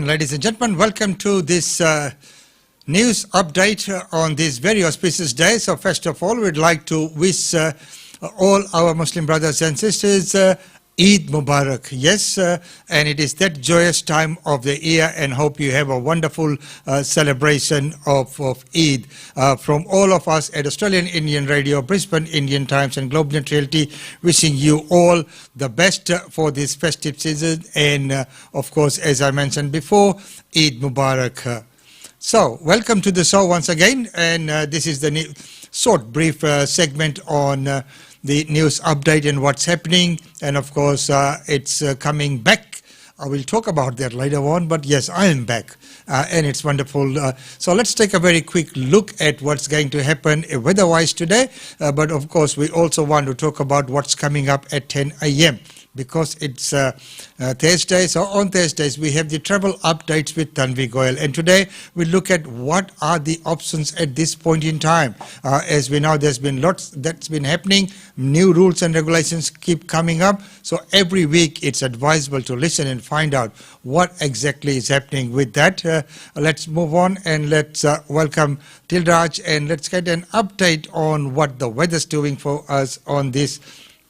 And ladies and gentlemen, welcome to this news update on this very auspicious day. So first of all, we'd like to wish all our Muslim brothers and sisters Eid Mubarak. Yes, and it is that joyous time of the year, and hope you have a wonderful celebration of Eid. From all of us at Australian Indian Radio, Brisbane Indian Times and Globe Net Realty, wishing you all the best for this festive season, and of course, as I mentioned before, Eid Mubarak. So, welcome to the show once again, and this is the short brief segment on the news update and what's happening, and of course it's coming back. I will talk about that later on, but yes, I am back, and it's wonderful. So let's take a very quick look at what's going to happen weather-wise today, but of course we also want to talk about what's coming up at 10 a.m. because it's Thursday. So on Thursdays we have the travel updates with Tanvi Goyal, and today we look at what are the options at this point in time. As we know, there's been lots that's been happening. New rules and regulations keep coming up, so every week it's advisable to listen and find out what exactly is happening with that. Let's move on and let's welcome Dilraj, and let's get an update on what the weather's doing for us on this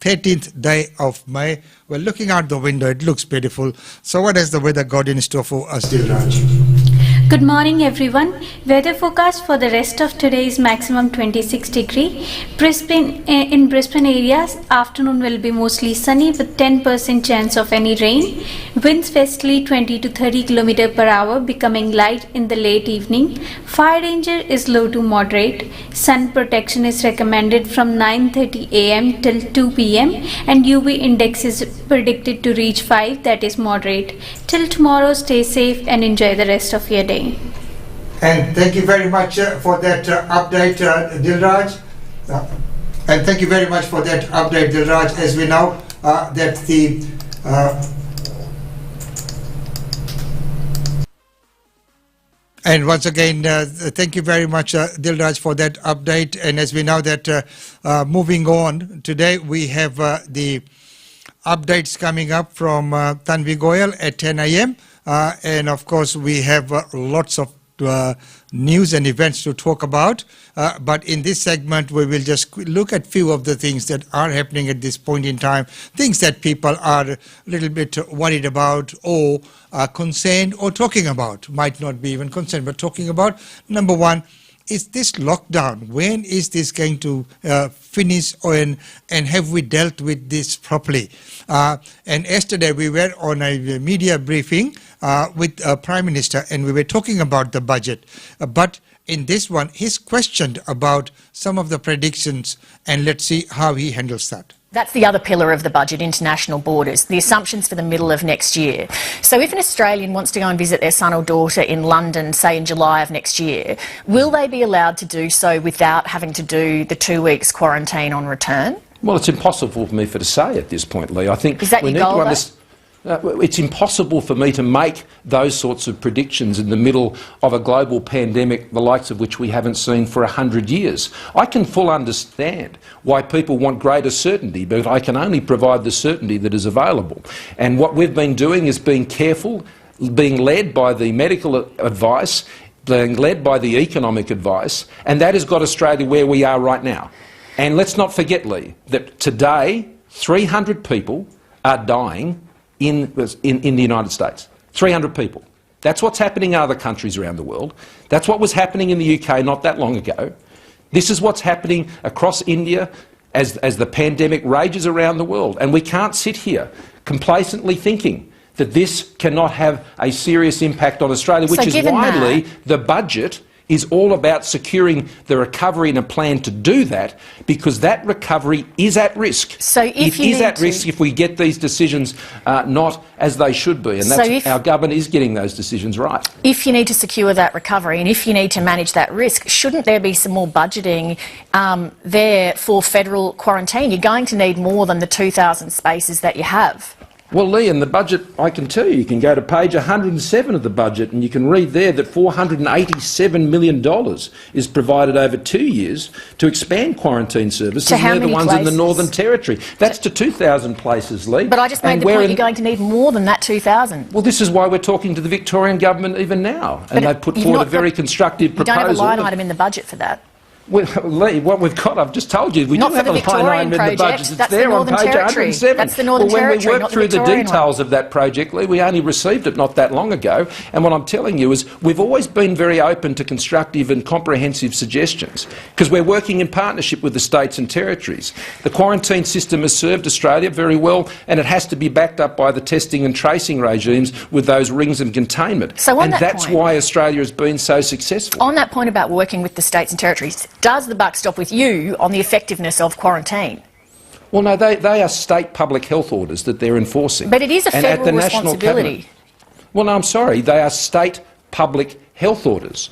13th day of May. We're looking out the window, it looks beautiful. So what has the weather got in store for us, Dilraj? Good morning everyone. Weather forecast for the rest of today is maximum 26 degree. In Brisbane areas, afternoon will be mostly sunny with 10% chance of any rain. Winds westerly 20 to 30 km per hour, becoming light in the late evening. Fire danger is low to moderate. Sun protection is recommended from 9:30 a.m. till 2 p.m. and UV index is predicted to reach 5, that is moderate. Till tomorrow, stay safe and enjoy the rest of your day. And thank you very much for that update, Dilraj. And thank you very much for that update, Dilraj. As we know that the and once again, thank you very much, Dilraj, for that update. And as we know that moving on, today we have the updates coming up from Tanvi Goyal at 10 a.m. And of course, we have lots of news and events to talk about. But in this segment, we will just look at few of the things that are happening at this point in time, things that people are a little bit worried about or concerned or talking about. Might not be even concerned, but talking about. Number one, is this lockdown? When is this going to finish, and have we dealt with this properly? And yesterday we were on a media briefing with Prime Minister, and we were talking about the budget. But in this one, he's questioned about some of the predictions, and let's see how he handles that. That's the other pillar of the budget, international borders, the assumptions for the middle of next year. So if an Australian wants to go and visit their son or daughter in London, say in July of next year, will they be allowed to do so without having to do the 2 weeks quarantine on return? Well, it's impossible for me to say at this point, Lee. I think is that we your need goal, to understand. It's impossible for me to make those sorts of predictions in the middle of a global pandemic, the likes of which we haven't seen for 100 years. I can fully understand why people want greater certainty, but I can only provide the certainty that is available. And what we've been doing is being careful, being led by the medical advice, being led by the economic advice, and that has got Australia where we are right now. And let's not forget, Lee, that today 300 people are dying in the United States. 300 people. That's what's happening in other countries around the world. That's what was happening in the UK not that long ago. This is what's happening across India as the pandemic rages around the world. And we can't sit here complacently thinking that this cannot have a serious impact on Australia, which is why, Lee, the budget is all about securing the recovery and a plan to do that, because that recovery is at risk. So if it is at risk if we get these decisions not as they should be, and that's, our government is getting those decisions right. If you need to secure that recovery and if you need to manage that risk, shouldn't there be some more budgeting there for federal quarantine? You're going to need more than the 2,000 spaces that you have. Well, Lee, in the budget, I can tell you can go to page 107 of the budget and you can read there that $487 million is provided over 2 years to expand quarantine services. To how and they're many the ones places? in the Northern Territory. That's to 2,000 places, Lee. But I just made And the we're point you're going to need more than that 2,000. Well, this is why we're talking to the Victorian government even now. And they've put you've forward not a very got- constructive You proposal. don't have a line item in the budget for that. Well, Lee, what we've got, I've just told you, we Not do for have the a line Victorian item in the project, budget. It's that's the there on Northern page Territory. 107. That's the Northern well, when Territory, we not worked the through the Victorian details of that project, Lee, we only received it not that long ago. And what I'm telling you is we've always been very open to constructive and comprehensive suggestions because we're working in partnership with the states and territories. The quarantine system has served Australia very well and it has to be backed up by the testing and tracing regimes with those rings of containment. So on that that's point- why Australia has been so successful. On that point about working with the states and territories, does the buck stop with you on the effectiveness of quarantine? Well, no, they are state public health orders that they're enforcing. But it is a And at federal the National responsibility. Cabinet- Well, no, I'm sorry. They are state public health orders.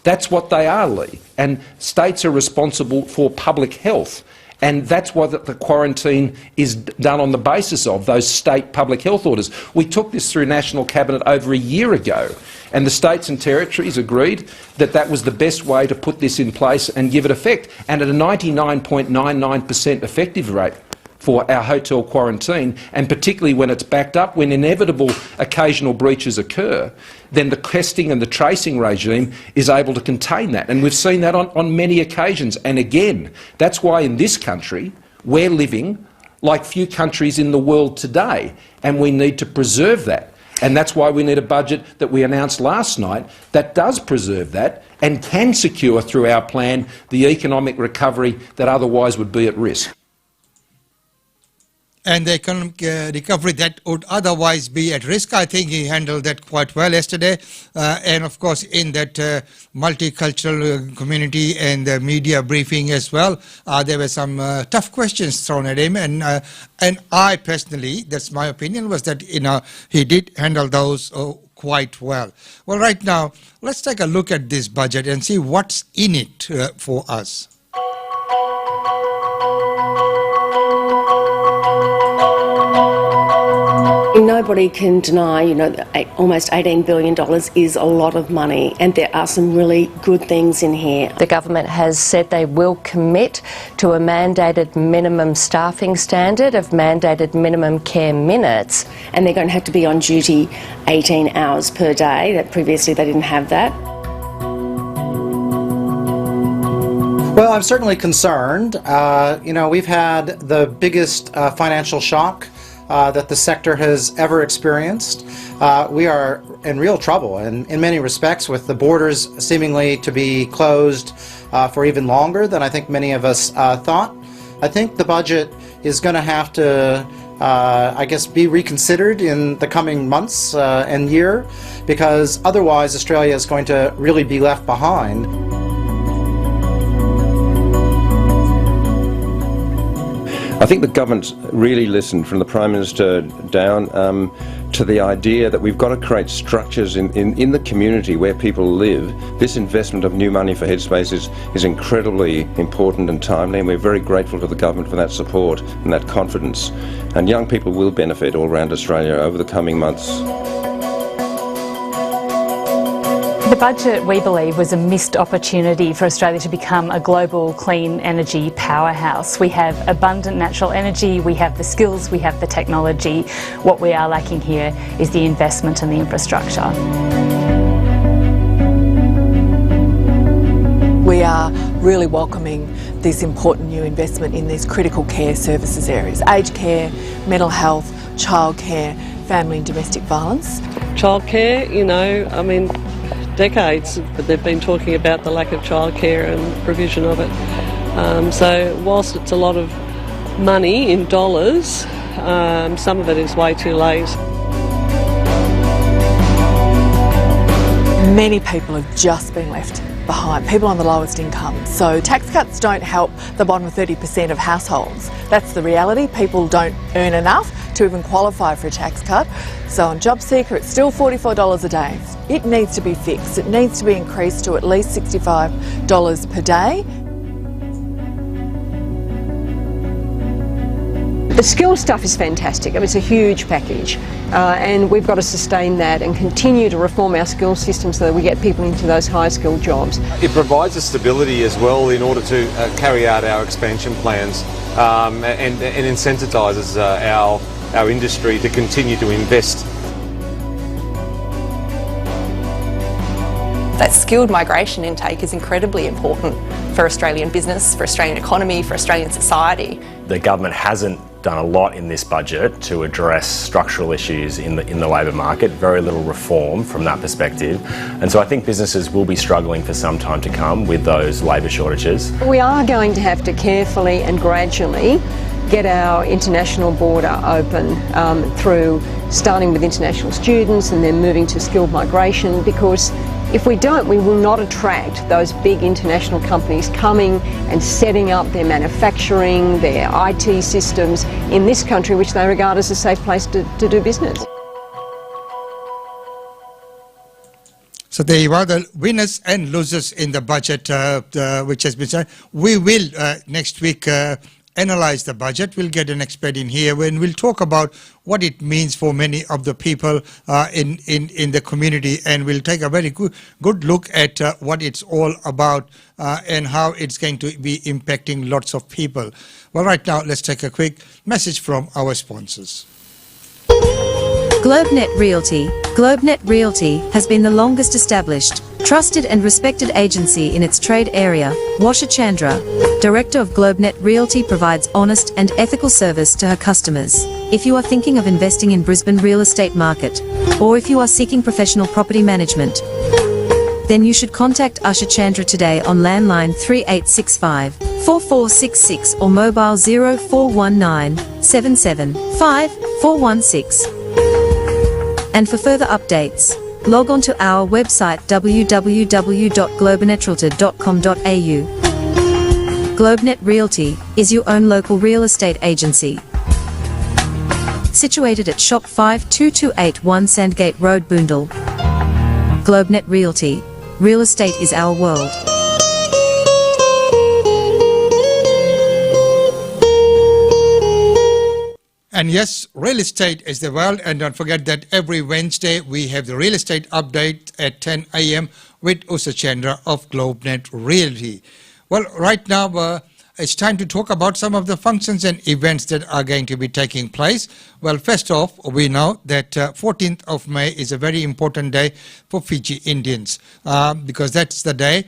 That's what they are, Lee. And states are responsible for public health. And that's what the quarantine is done on the basis of, those state public health orders. We took this through National Cabinet over a year ago, and the states and territories agreed that that was the best way to put this in place and give it effect. And at a 99.99% effective rate for our hotel quarantine, and particularly when it's backed up, when inevitable occasional breaches occur, then the testing and the tracing regime is able to contain that. And we've seen that on many occasions. And again, that's why in this country we're living like few countries in the world today, and we need to preserve that. And that's why we need a budget that we announced last night that does preserve that and can secure through our plan the economic recovery that otherwise would be at risk. And the economic recovery that would otherwise be at risk. I think he handled that quite well yesterday. And of course, in that multicultural community and the media briefing as well, there were some tough questions thrown at him. And I personally, that's my opinion, was that he did handle those quite well. Well, right now, let's take a look at this budget and see what's in it for us. Nobody can deny, that almost $18 billion is a lot of money, and there are some really good things in here. The government has said they will commit to a mandated minimum staffing standard of mandated minimum care minutes. And they're going to have to be on duty 18 hours per day. That previously they didn't have that. Well, I'm certainly concerned. We've had the biggest financial shock that the sector has ever experienced. We are in real trouble, and in many respects, with the borders seemingly to be closed for even longer than I think many of us thought. I think the budget is going to have to, be reconsidered in the coming months and year, because otherwise Australia is going to really be left behind. I think the government's really listened from the Prime Minister down to the idea that we've got to create structures in the community where people live. This investment of new money for Headspace is incredibly important and timely, and we're very grateful to the government for that support and that confidence. And young people will benefit all around Australia over the coming months. The budget, we believe, was a missed opportunity for Australia to become a global clean energy powerhouse. We have abundant natural energy, we have the skills, we have the technology. What we are lacking here is the investment and the infrastructure. We are really welcoming this important new investment in these critical care services areas: aged care, mental health, childcare, family and domestic violence. Childcare, decades, but they've been talking about the lack of childcare and provision of it. So whilst it's a lot of money in dollars, some of it is way too late. Many people have just been left behind, people on the lowest income. So tax cuts don't help the bottom 30% of households. That's the reality. People don't earn enough to even qualify for a tax cut. So on JobSeeker, it's still $44 a day. It needs to be fixed. It needs to be increased to at least $65 per day. The The skill stuff is fantastic. I mean, it's a huge package, and we've got to sustain that and continue to reform our skill system so that we get people into those high skilled jobs. It provides us stability as well in order to carry out our expansion plans, and incentivises our industry to continue to invest. That skilled migration intake is incredibly important for Australian business, for Australian economy, for Australian society. The government hasn't done a lot in this budget to address structural issues in the labour market, very little reform from that perspective. And so I think businesses will be struggling for some time to come with those labour shortages. We are going to have to carefully and gradually get our international border open through starting with international students and then moving to skilled migration, because if we don't, we will not attract those big international companies coming and setting up their manufacturing, their IT systems in this country, which they regard as a safe place to do business. So there you are, the winners and losers in the budget which has been said. We will next week analyze the budget. We'll get an expert in here when we'll talk about what it means for many of the people in the community, and we'll take a very good look at what it's all about and how it's going to be impacting lots of people. Well, right now, let's take a quick message from our sponsors. GlobeNet Realty. GlobeNet Realty has been the longest established, trusted and respected agency in its trade area. Washa Chandra, Director of GlobeNet Realty, provides honest and ethical service to her customers. If you are thinking of investing in Brisbane real estate market, or if you are seeking professional property management, then you should contact Usha Chandra today on landline 3865 4466 or mobile 0419 775 416. And for further updates, log on to our website www.globenetralty.com.au. GlobeNet Realty is your own local real estate agency. Situated at Shop 52281 Sandgate Road, Boondall. GlobeNet Realty. Real estate is our world. And yes, real estate is the world, and don't forget that every Wednesday we have the real estate update at 10 a.m. with Usha Chandra of GlobeNet Realty. Well, right now it's time to talk about some of the functions and events that are going to be taking place. Well, first off, we know that 14th of May is a very important day for Fiji Indians because that's the day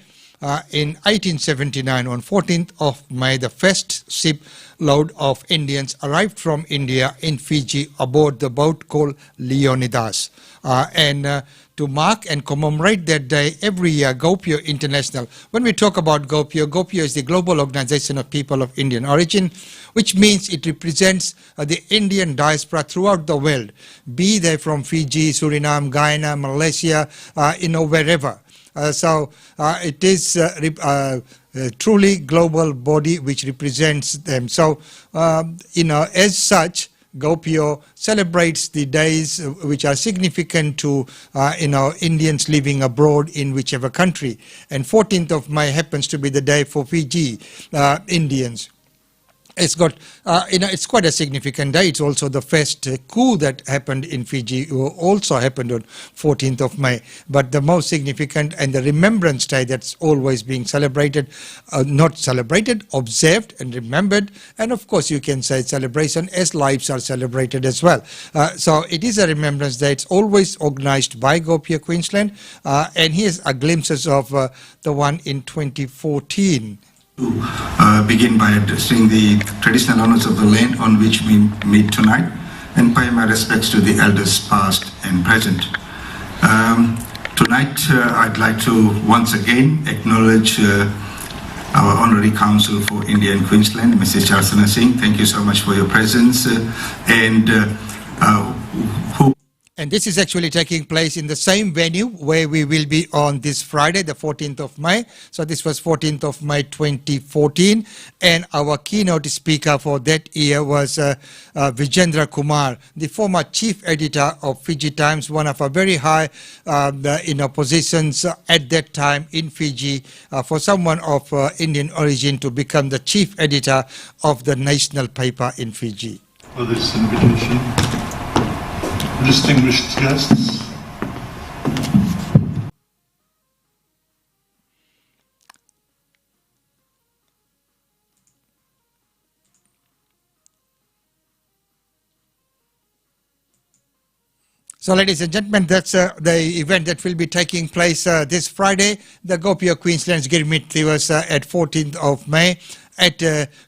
in 1879, on 14th of May, the first ship load of Indians arrived from India in Fiji aboard the boat called Leonidas. To mark and commemorate that day, every year, Gopio International, when we talk about Gopio, Gopio is the Global Organization of People of Indian Origin, which means it represents the Indian diaspora throughout the world, be they from Fiji, Suriname, Guyana, Malaysia, wherever. It is a truly global body which represents them. So, as such, Gopio celebrates the days which are significant to Indians living abroad in whichever country. And 14th of May happens to be the day for Fiji Indians. It's got, it's quite a significant day. It's also the first coup that happened in Fiji, also happened on 14th of May. But the most significant and the Remembrance Day that's always being celebrated, not celebrated, observed and remembered. And of course, you can say celebration as lives are celebrated as well. So it is a Remembrance Day. It's always organized by Gopio Queensland. And here's a glimpses of the one in 2014. Begin by addressing the traditional owners of the land on which we meet tonight and pay my respects to the elders past and present. Tonight I'd like to once again acknowledge our Honorary Council for India and Queensland, Mrs. Charsana Singh. Thank you so much for your presence And this is actually taking place in the same venue where we will be on this Friday, the 14th of May. So this was 14th of May 2014. And our keynote speaker for that year was Vijendra Kumar, the former chief editor of Fiji Times, one of our very high positions at that time in Fiji for someone of Indian origin to become the chief editor of the national paper in Fiji. for this invitation. Distinguished guests, So, ladies and gentlemen, that's the event that will be taking place this Friday, the Gopio Queensland's Girmit Divas at 14th of May at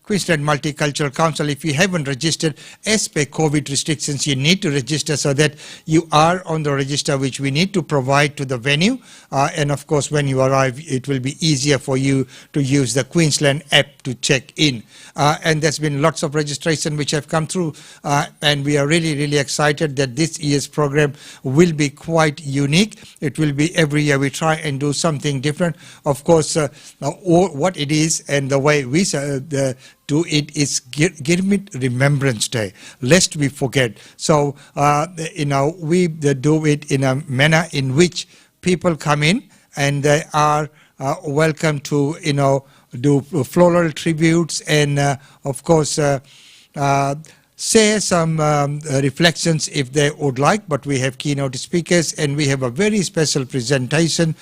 Queensland Multicultural Council. If you haven't registered, as per COVID restrictions, you need to register so that you are on the register which we need to provide to the venue. And of course, when you arrive, it will be easier for you to use the Queensland app to check in. And there's been lots of registration which have come through, and we are really, really excited that this year's program will be quite unique. It will be every year we try and do something different. Of course, what it is and the way we do it is Girmit Remembrance Day, lest we forget. So, we do it in a manner in which people come in and they are welcome to, do floral tributes and, of course, say some reflections if they would like, but we have keynote speakers and we have a very special presentation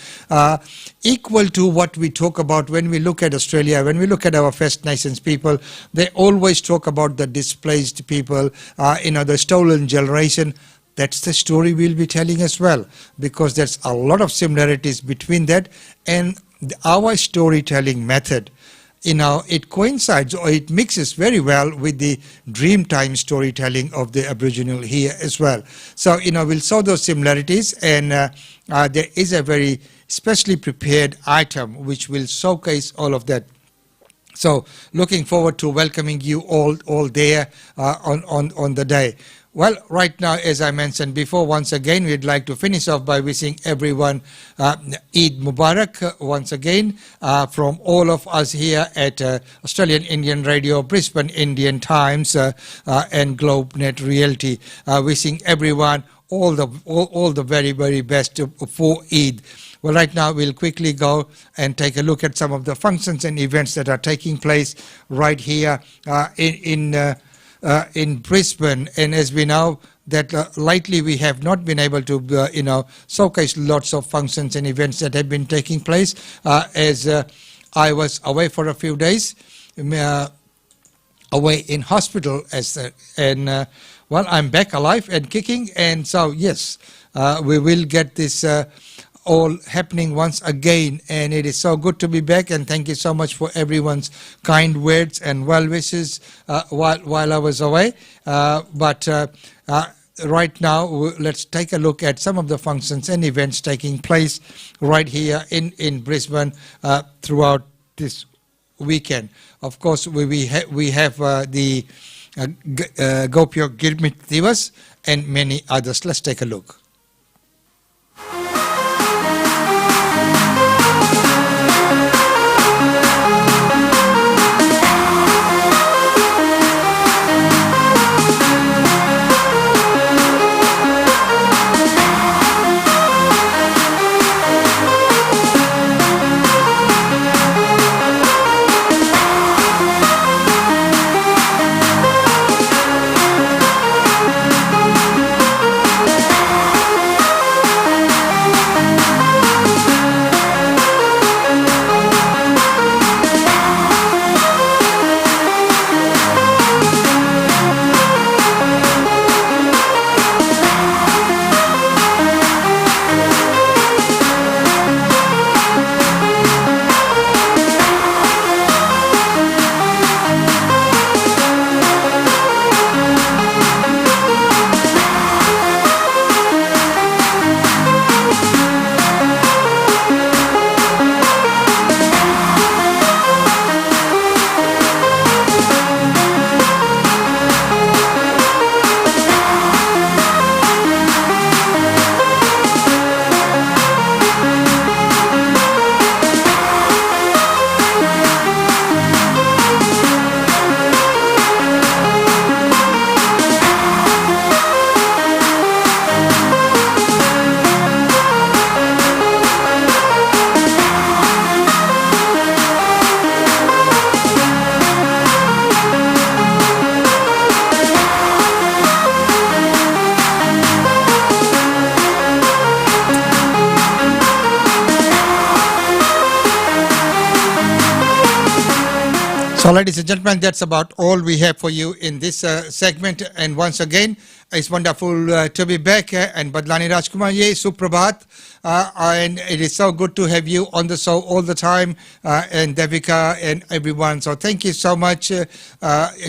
equal to what we talk about when we look at Australia, when we look at our First Nations people. They always talk about the displaced people, the stolen generation. That's the story we'll be telling as well, because there's a lot of similarities between that and our storytelling method. It coincides or it mixes very well with the Dreamtime storytelling of the Aboriginal here as well. So, we'll show those similarities, and there is a very specially prepared item which will showcase all of that. So, looking forward to welcoming you all there on the day. Well, right now, as I mentioned before, once again, we'd like to finish off by wishing everyone Eid Mubarak once again from all of us here at Australian Indian Radio, Brisbane Indian Times, and GlobeNet Realty. Wishing everyone all the very, very best for Eid. Well, right now we'll quickly go and take a look at some of the functions and events that are taking place right here in Brisbane. And as we know that lately we have not been able to showcase lots of functions and events that have been taking place as I was away for a few days, away in hospital, and I'm back alive and kicking, and so yes, we will get this all happening once again, and it is so good to be back, and thank you so much for everyone's kind words and well wishes while I was away. But right now, let's take a look at some of the functions and events taking place right here in Brisbane throughout this weekend. Of course, we have the Gopio Girmit Divas and many others. Let's take a look. So, ladies and gentlemen, that's about all we have for you in this segment. And once again, it's wonderful to be back. And Badlani Rajkumar, Suprabhat. And it is so good to have you on the show all the time, and Devika and everyone. So, thank you so much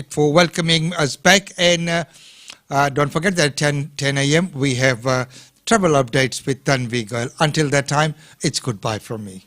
for welcoming us back. And don't forget that 10 a.m. we have travel updates with Tanvi Girl. Until that time, it's goodbye from me.